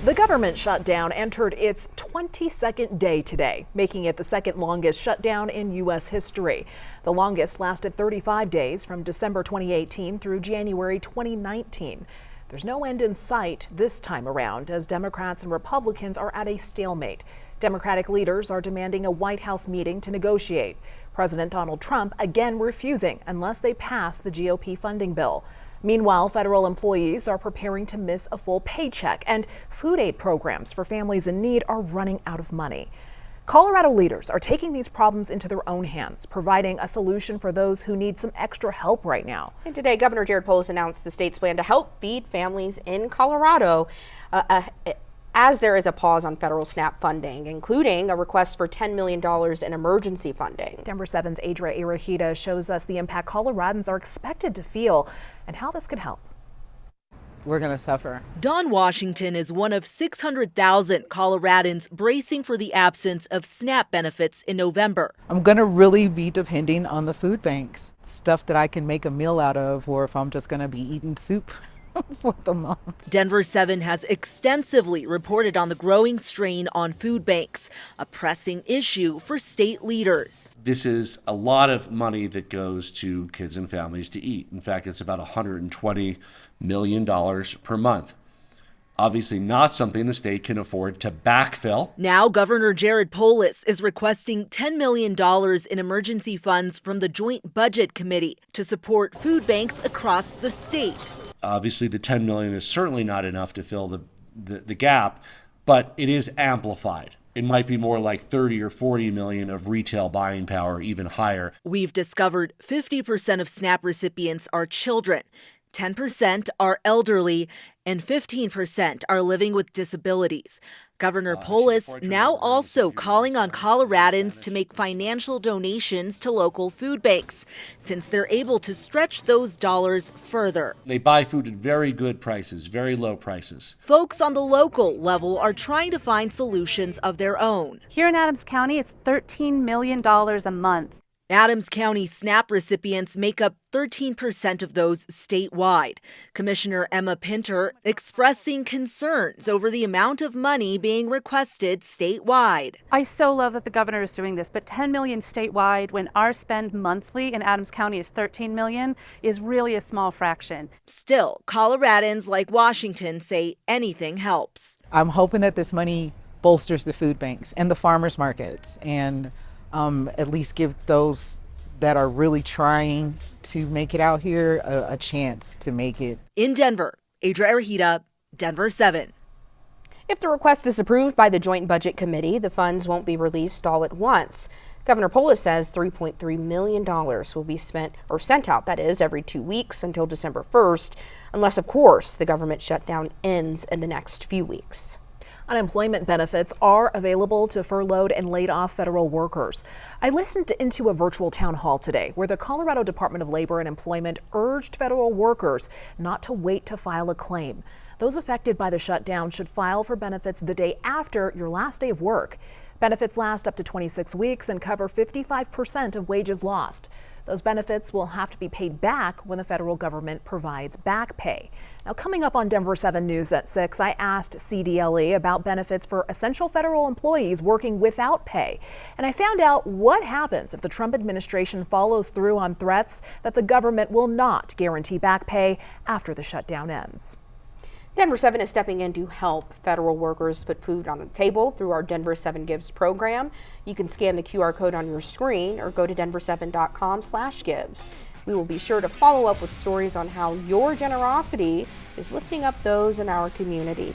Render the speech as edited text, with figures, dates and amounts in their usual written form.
The government shutdown entered its 22nd day today, making it the second longest shutdown in U.S. history. The longest lasted 35 days from December 2018 through January 2019. There's no end in sight this time around as Democrats and Republicans are at a stalemate. Democratic leaders are demanding a White House meeting to negotiate. President Donald Trump again refusing unless they pass the GOP funding bill. Meanwhile, federal employees are preparing to miss a full paycheck, and food aid programs for families in need are running out of money. Colorado leaders are taking these problems into their own hands, providing a solution for those who need some extra help right now. And today, Governor Polis announced the state's plan to help feed families in Colorado as there is a pause on federal SNAP funding, including a request for $10 million in emergency funding. Denver 7's Adra Irahita shows us the impact Coloradans are expected to feel and how this could help. We're going to suffer. Don Washington is one of 600,000 Coloradans bracing for the absence of SNAP benefits in November. I'm going to really be depending on the food banks, stuff that I can make a meal out of, or if I'm just going to be eating soup for the month. Denver 7 has extensively reported on the growing strain on food banks, a pressing issue for state leaders. This is a lot of money that goes to kids and families to eat. In fact, it's about $120 million per month. Obviously not something the state can afford to backfill. Now, Governor Polis is requesting $10 million in emergency funds from the Joint Budget Committee to support food banks across the state. Obviously, the $10 million is certainly not enough to fill the gap, but it is amplified. It might be more like 30 or 40 million of retail buying power, even higher. We've discovered 50% of SNAP recipients are children, 10% are elderly, and 15% are living with disabilities. Governor Polis now also calling on Coloradans to make financial donations to local food banks, since they're able to stretch those dollars further. They buy food at very good prices, very low prices. Folks on the local level are trying to find solutions of their own. Here in Adams County, it's $13 million a month. Adams County SNAP recipients make up 13% of those statewide. Commissioner Emma Pinter expressing concerns over the amount of money being requested statewide. I so love that the governor is doing this, but $10 million statewide when our spend monthly in Adams County is $13 million is really a small fraction. Still, Coloradans like Washington say anything helps. I'm hoping that this money bolsters the food banks and the farmers markets and at least give those that are really trying to make it out here a chance to make it. In Denver, Adra Irahita, Denver 7. If the request is approved by the Joint Budget Committee, the funds won't be released all at once. Governor Polis says $3.3 million will be sent out, that is, every 2 weeks until December 1st, unless, of course, the government shutdown ends in the next few weeks. Unemployment benefits are available to furloughed and laid off federal workers. I listened into a virtual town hall today where the Colorado Department of Labor and Employment urged federal workers not to wait to file a claim. Those affected by the shutdown should file for benefits the day after your last day of work. Benefits last up to 26 weeks and cover 55% of wages lost. Those benefits will have to be paid back when the federal government provides back pay. Now, coming up on Denver 7 News at 6, I asked CDLE about benefits for essential federal employees working without pay. And I found out what happens if the Trump administration follows through on threats that the government will not guarantee back pay after the shutdown ends. Denver 7 is stepping in to help federal workers put food on the table through our Denver 7 Gives program. You can scan the QR code on your screen or go to denver7.com/gives. We will be sure to follow up with stories on how your generosity is lifting up those in our community.